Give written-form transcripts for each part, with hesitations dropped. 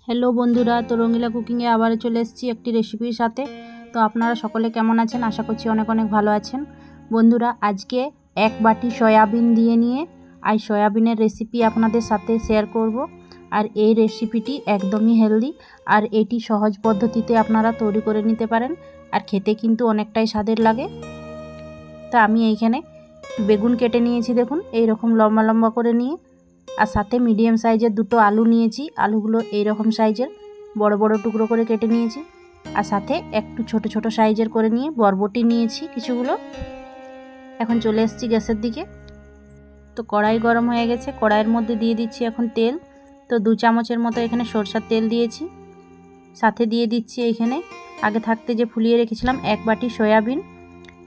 Hello বন্ধুরা, তো রঙিলা কুকিংয়ে আবার চলে এসেছি একটি রেসিপির সাথে। তো আপনারা সকলে কেমন আছেন? আশা করছি অনেক অনেক ভালো আছেন। বন্ধুরা, আজকে এক বাটি সয়াবিন দিয়ে নিয়ে সয়াবিনের রেসিপি আপনাদের সাথে শেয়ার করব। আর এই রেসিপিটি একদমই হেলদি, আর এটি সহজ পদ্ধতিতে আপনারা তৈরি করে নিতে পারেন, আর খেতে কিন্তু অনেকটাই স্বাদের লাগে। তা আমি এইখানে বেগুন কেটে নিয়েছি, দেখুন এইরকম লম্বা লম্বা করে নিয়ে, আর সাথে মিডিয়াম সাইজের দুটো আলু নিয়েছি। আলুগুলো এইরকম সাইজের বড় বড় টুকরো করে কেটে নিয়েছি, আর সাথে একটু ছোট ছোট সাইজের করে নিয়ে বরবটি নিয়েছি কিছুগুলো। এখন চলে এসেছি গ্যাসের দিকে। তো কড়াই গরম হয়ে গেছে, কড়াইয়ের মধ্যে দিয়ে দিচ্ছি এখন তেল। তো 2 চামচের মতো এখানে সরষের তেল দিয়েছি। সাথে দিয়ে দিচ্ছি এইখানে আগে থাকতে যে ফুলিয়ে রেখেছিলাম 1 বাটি সয়াবিন।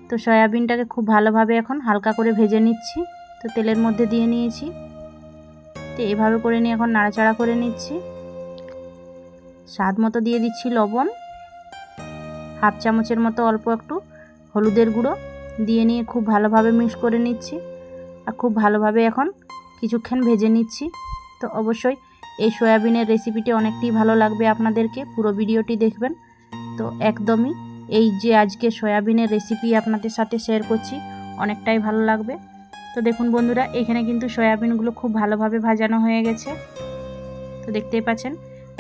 তো সয়াবিনটাকে খুব ভালোভাবে এখন হালকা করে ভেজে নিচ্ছি। তো তেলের মধ্যে দিয়ে নিয়েছি। তো এভাবে করে নিয়ে এখন নাড়াচাড়া করে নিচ্ছি। স্বাদ মতো দিয়ে দিচ্ছি লবণ, হাফ চামচের মতো অল্প একটু হলুদের গুঁড়ো দিয়ে নিয়ে খুব ভালোভাবে মিক্স করে নিচ্ছি, আর খুব ভালোভাবে এখন কিছুক্ষণ ভেজে নিচ্ছি। তো অবশ্যই এই সয়াবিনের রেসিপিটি অনেকটাই ভালো লাগবে আপনাদেরকে, পুরো ভিডিওটি দেখবেন। তো একদমই এই যে আজকে সয়াবিনের রেসিপি আপনাদের সাথে শেয়ার করছি, অনেকটাই ভালো লাগবে। তো দেখুন বন্ধুরা, এখানে কিন্তু সয়াবিনগুলো খুব ভালোভাবে ভাজানো হয়ে গেছে। তো দেখতেই পাচ্ছেন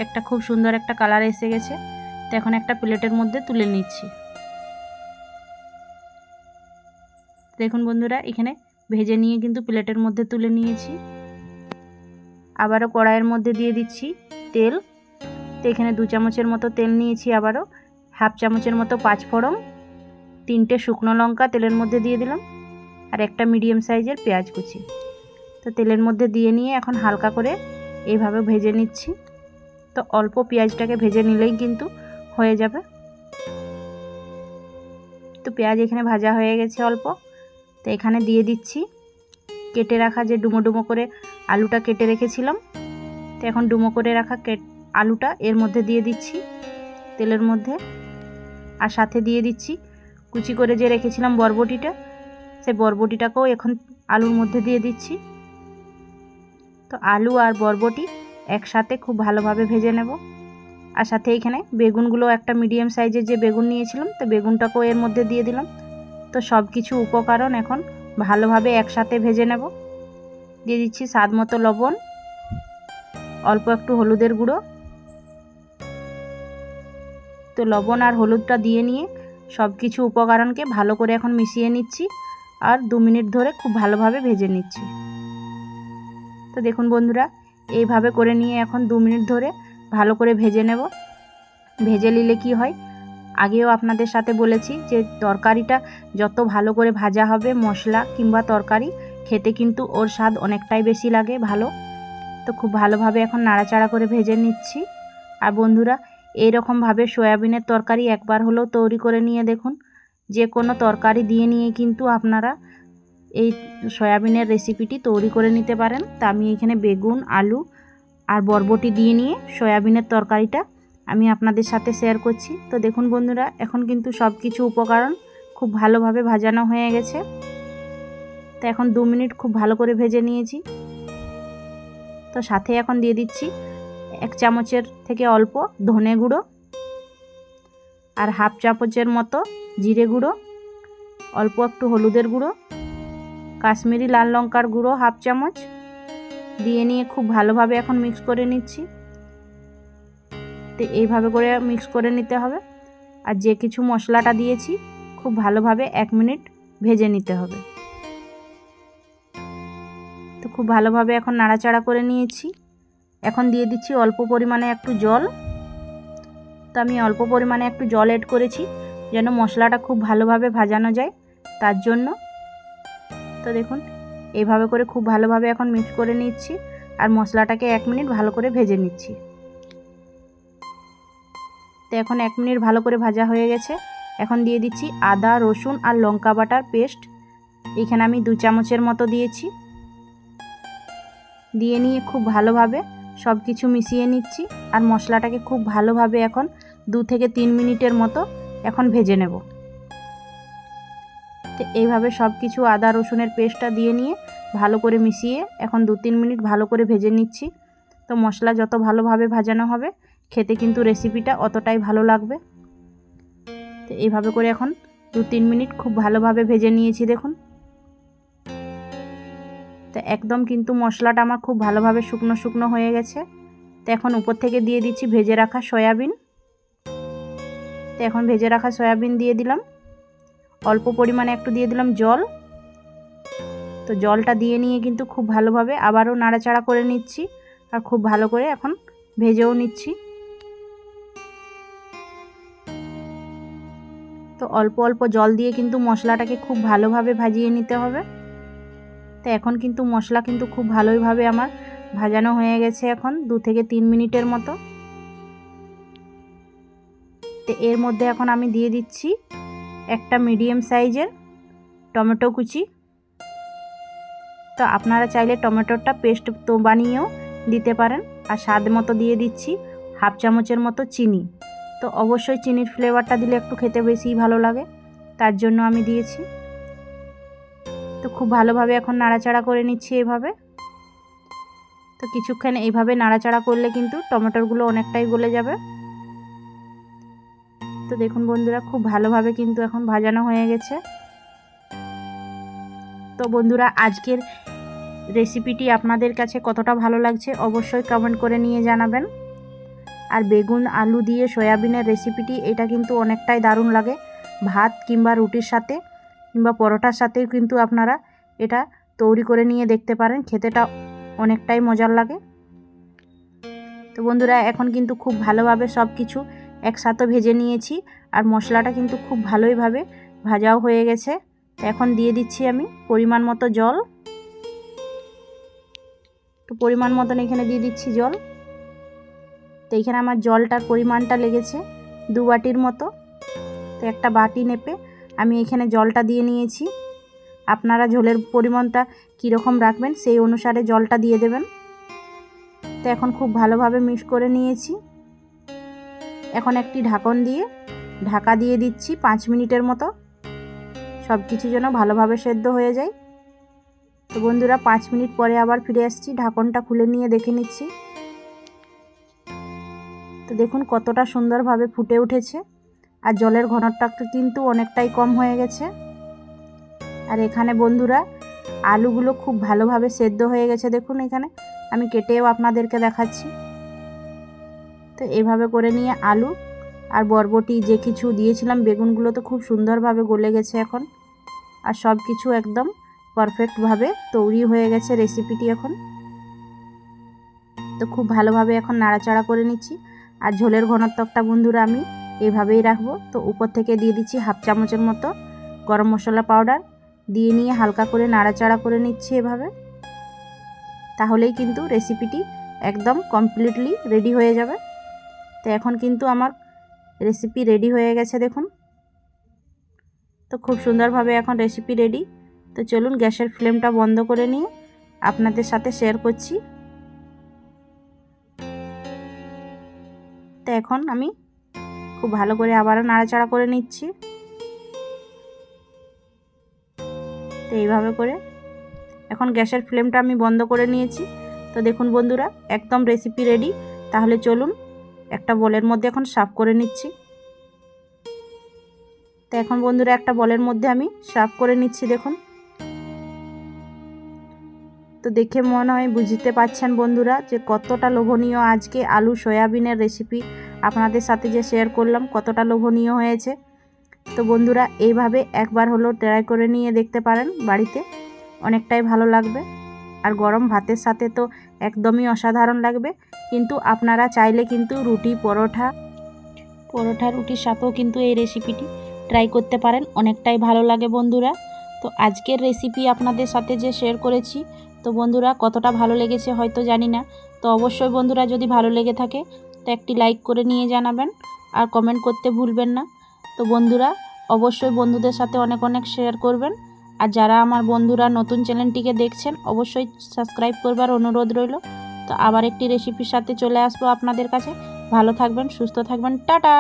একটা খুব সুন্দর একটা কালার এসে গেছে। তো এখন একটা প্লেটের মধ্যে তুলে নিচ্ছি। দেখুন বন্ধুরা, এখানে ভেজে নিয়ে কিন্তু প্লেটের মধ্যে তুলে নিয়েছি। আবারও কড়াইয়ের মধ্যে দিয়ে দিচ্ছি তেল। তো এখানে 2 চামচের মতো তেল নিয়েছি। আবারও হাফ চামচের মতো 5 ফোড়ন, 3টে শুকনো লঙ্কা তেলের মধ্যে দিয়ে দিলাম, আর একটা মিডিয়াম সাইজের পেঁয়াজ কুচি। তো তেলের মধ্যে দিয়ে নিয়ে এখন হালকা করে এইভাবে ভেজে নিচ্ছি। তো অল্প পেঁয়াজটাকে ভেজে নিলেই কিন্তু হয়ে যাবে। তো পেঁয়াজ এখানে ভাজা হয়ে গেছে অল্প। তো এখানে দিয়ে দিচ্ছি কেটে রাখা যে ডুমো ডুমো করে আলুটা কেটে রেখেছিলাম। তো এখন ডুমো করে রাখা আলুটা এর মধ্যে দিয়ে দিচ্ছি তেলের মধ্যে, আর সাথে দিয়ে দিচ্ছি কুচি করে যে রেখেছিলাম বরবটিটা, সেই বরবটিটাকেও এখন আলুর মধ্যে দিয়ে দিচ্ছি। তো আলু আর বরবটি একসাথে খুব ভালোভাবে ভেজে নেব। আর সাথে এখানে বেগুনগুলো একটা মিডিয়াম সাইজের যে বেগুন নিয়েছিলাম, তো বেগুনটাকেও এর মধ্যে দিয়ে দিলাম। তো সব কিছু উপকরণ এখন ভালোভাবে একসাথে ভেজে নেব। দিয়ে দিচ্ছি স্বাদ মতো লবণ, অল্প একটু হলুদের গুঁড়ো। তো লবণ আর হলুদটা দিয়ে নিয়ে সব কিছু উপকরণকে ভালো করে এখন মিশিয়ে নিচ্ছি, আর 2 মিনিট ধরে খুব ভালোভাবে ভেজে নিচ্ছি। তো দেখুন বন্ধুরা, এইভাবে করে নিয়ে এখন 2 মিনিট ধরে ভালো করে ভেজে নেব। ভেজে নিলে কি হয়, আগেও আপনাদের সাথে বলেছি যে তরকারিটা যত ভালো করে ভাজা হবে, মশলা কিংবা তরকারি, খেতে কিন্তু ওর স্বাদ অনেকটাই বেশি লাগে ভালো। তো খুব ভালোভাবে এখন নাড়াচাড়া করে ভেজে নিচ্ছি। আর বন্ধুরা, এইরকমভাবে সয়াবিনের তরকারি একবার হলেও তৈরি করে নিয়ে দেখুন। যে কোনো তরকারি দিয়ে নিয়ে কিন্তু আপনারা এই সয়াবিনের রেসিপিটি তৈরি করে নিতে পারেন। তা আমি এখানে বেগুন, আলু আর বরবটি দিয়ে নিয়ে সয়াবিনের তরকারিটা আমি আপনাদের সাথে শেয়ার করছি। তো দেখুন বন্ধুরা, এখন কিন্তু সব কিছু উপকরণ খুব ভালোভাবে ভাজানো হয়ে গেছে। তো এখন 2 মিনিট খুব ভালো করে ভেজে নিয়েছি। তো সাথে এখন দিয়ে দিচ্ছি 1 চামচের থেকে অল্প ধনে গুঁড়ো, আর হাফ চামচের মতো জিরে গুঁড়ো, অল্প একটু হলুদের গুঁড়ো, কাশ্মীরি লাল লঙ্কার গুঁড়ো হাফ চামচ দিয়ে নিয়ে খুব ভালোভাবে এখন মিক্স করে নিচ্ছি। তো এইভাবে করে মিক্স করে নিতে হবে। আর যে কিছু মশলাটা দিয়েছি খুব ভালোভাবে 1 মিনিট ভেজে নিতে হবে। তো খুব ভালোভাবে এখন নাড়াচাড়া করে নিয়েছি। এখন দিয়ে দিচ্ছি অল্প পরিমাণে একটু জল। তো আমি অল্প পরিমাণে একটু জল এড করেছি যেন মশলাটা খুব ভালোভাবে ভাজানো যায়, তার জন্য। তো দেখুন, এইভাবে করে খুব ভালোভাবে এখন মিক্স করে নিচ্ছি, আর মশলাটাকে 1 মিনিট ভালো করে ভেজে নিচ্ছি। তো এখন 1 মিনিট ভালো করে ভাজা হয়ে গেছে। এখন দিয়ে দিচ্ছি আদা, রসুন আর লঙ্কা বাটার পেস্ট। এখানে আমি 2 চামচের মতো দিয়েছি। দিয়ে নিয়ে খুব ভালোভাবে সব কিছু মিশিয়ে নিচ্ছি, আর মশলাটাকে খুব ভালোভাবে এখন 2 থেকে 3 মিনিটের মতো এখন ভেজে নেব। তো এইভাবে সব কিছু আদা রসুনের পেস্টটা দিয়ে নিয়ে ভালো করে মিশিয়ে এখন 2-3 মিনিট ভালো করে ভেজে নিচ্ছি। তো মশলা যত ভালোভাবে ভাজানো হবে, খেতে কিন্তু রেসিপিটা অতটাই ভালো লাগবে। তো এইভাবে করে এখন 2-3 মিনিট খুব ভালোভাবে ভেজে নিয়েছি দেখুন। তো একদম কিন্তু মশলাটা আমার খুব ভালোভাবে শুকনো শুকনো হয়ে গেছে। তো এখন উপর থেকে দিয়ে দিচ্ছি ভেজে রাখা সয়াবিন। তো এখন ভেজে রাখা সয়াবিন দিয়ে দিলাম, অল্প পরিমাণে একটু দিয়ে দিলাম জল। তো জলটা দিয়ে নিয়ে কিন্তু খুব ভালোভাবে আবারও নাড়াচাড়া করে নিচ্ছি, আর খুব ভালো করে এখন ভেজেও নিচ্ছি। তো অল্প অল্প জল দিয়ে কিন্তু মশলাটাকে খুব ভালোভাবে ভাজিয়ে নিতে হবে। তো এখন কিন্তু মশলা কিন্তু খুব ভালোইভাবে আমার ভাজানো হয়ে গেছে এখন 2 থেকে 3 মিনিটের মতো। তো এর মধ্যে এখন আমি দিয়ে দিচ্ছি একটা মিডিয়াম সাইজের টমেটো কুচি। তো আপনারা চাইলে টমেটোটা পেস্ট তো বানিয়েও দিতে পারেন। আর স্বাদ মতো দিয়ে দিচ্ছি হাফ চামচের মতো চিনি। তো অবশ্যই চিনির ফ্লেভারটা দিলে একটু খেতে বেশিই ভালো লাগে, তার জন্য আমি দিয়েছি। তো খুব ভালোভাবে এখন নাড়াচাড়া করে নিচ্ছি এইভাবে। তো কিছুক্ষণ এইভাবে নাড়াচাড়া করলে কিন্তু টমেটোগুলো অনেকটাই গলে যাবে। তো দেখুন বন্ধুরা, খুব ভালোভাবে কিন্তু এখন ভাজানো হয়ে গেছে। তো বন্ধুরা, আজকের রেসিপিটি আপনাদের কাছে কতটা ভালো লাগছে অবশ্যই কমেন্ট করে নিয়ে জানাবেন। আর বেগুন আলু দিয়ে সয়াবিনের রেসিপিটি, এটা কিন্তু অনেকটাই দারুণ লাগে ভাত কিংবা রুটির সাথে কিংবা পরোটার সাথেও কিন্তু আপনারা এটা তৈরি করে নিয়ে দেখতে পারেন, খেতেটা অনেকটাই মজার লাগে। তো বন্ধুরা, এখন কিন্তু খুব ভালোভাবে সব কিছু একসাথে ভেজে নিয়েছি, আর মশলাটা কিন্তু খুব ভালোইভাবে ভাজাও হয়ে গেছে। তো এখন দিয়ে দিচ্ছি আমি পরিমাণ মতো জল। তো পরিমাণ মতন এখানে দিয়ে দিচ্ছি জল। তো এখানে আমার জলটার পরিমাণটা লেগেছে 2 বাটির মতো। তো একটা বাটি নেপে আমি এখানে জলটা দিয়ে নিয়েছি। আপনারা ঝোলের পরিমাণটা কীরকম রাখবেন সেই অনুসারে জলটা দিয়ে দেবেন। তো এখন খুব ভালোভাবে মিক্স করে নিয়েছি। এখন একটি ঢাকা দিয়ে দিচ্ছি 5 মিনিটের মতো, সব কিছু যেন ভালোভাবে সেদ্ধ হয়ে যায়। তো বন্ধুরা, 5 মিনিট পরে আবার ফিরে আসছি, ঢাকনটা খুলে নিয়ে দেখে নিচ্ছি। তো দেখুন কতটা সুন্দরভাবে ফুটে উঠেছে, আর জলের ঘনত্বটা কিন্তু অনেকটাই কম হয়ে গেছে। আর এখানে বন্ধুরা আলুগুলো খুব ভালোভাবে সেদ্ধ হয়ে গেছে, দেখুন এখানে আমি কেটেও আপনাদেরকে দেখাচ্ছি। তো এইভাবে করে নিয়ে আলু আর বরবটি যে কিছু দিয়েছিলাম, বেগুনগুলো তো খুব সুন্দরভাবে গলে গেছে এখন, আর সব কিছু একদম পারফেক্টভাবে তৈরি হয়ে গেছে রেসিপিটি এখন। তো খুব ভালোভাবে এখন নাড়াচাড়া করে নিচ্ছি। আর ঝোলের ঘনত্বটা বন্ধুরা আমি এইভাবেই রাখবো। তো উপর থেকে দিয়ে দিচ্ছি হাফ চামচের মতো গরম মশলা পাউডার, দিয়ে নিয়ে হালকা করে নাড়াচাড়া করে নিচ্ছি এভাবে। তাহলেই কিন্তু রেসিপিটি একদম কমপ্লিটলি রেডি হয়ে যাবে। তো এখন কিন্তু আমার রেসিপি রেডি হয়ে গেছে দেখুন। তো খুব সুন্দরভাবে এখন রেসিপি রেডি। তো চলুন গ্যাসের ফ্লেমটা বন্ধ করে নিয়ে আপনাদের সাথে শেয়ার করছি। তো এখন আমি খুব ভালো করে আবারও নাড়াচাড়া করে নিচ্ছি। তো এইভাবে করে এখন গ্যাসের ফ্লেমটা আমি বন্ধ করে নিয়েছি। তো দেখুন বন্ধুরা, একদম রেসিপি রেডি। তাহলে চলুন একটা বোলের মধ্যে এখন সার্ভ করে নিচ্ছি। তো এখন বন্ধুরা একটা বলের মধ্যে আমি সার্ভ করে নিচ্ছি দেখুন। তো দেখে মনে হয় বুঝতে পারছেন বন্ধুরা যে কতটা লোভনীয় আজকে আলু সয়াবিনের রেসিপি আপনাদের সাথে যে শেয়ার করলাম, কতটা লোভনীয় হয়েছে। তো বন্ধুরা, এইভাবে একবার হলো ট্রাই করে নিয়ে দেখতে পারেন বাড়িতে, অনেকটাই ভালো লাগবে। আর গরম ভাতের সাথে তো একদমই অসাধারণ লাগবে। কিন্তু আপনারা চাইলে কিন্তু রুটি পরোটা রুটির সাথেও কিন্তু এই রেসিপিটি ট্রাই করতে পারেন, অনেকটাই ভালো লাগে বন্ধুরা। তো আজকের রেসিপি আপনাদের সাথে যে শেয়ার করেছি, তো বন্ধুরা কতটা ভালো লেগেছে হয়তো জানি না। তো অবশ্যই বন্ধুরা, যদি ভালো লেগে থাকে তো একটি লাইক করে নিয়ে জানাবেন, আর কমেন্ট করতে ভুলবেন না। তো বন্ধুরা অবশ্যই বন্ধুদের সাথে অনেক অনেক শেয়ার করবেন। আর যারা আমার বন্ধুরা নতুন চ্যানেলটিকে দেখছেন অবশ্যই সাবস্ক্রাইব করবার অনুরোধ রইল। তো আবার একটি রেসিপির সাথে চলে আসবো আপনাদের কাছে। ভালো থাকবেন, সুস্থ থাকবেন, টাটা।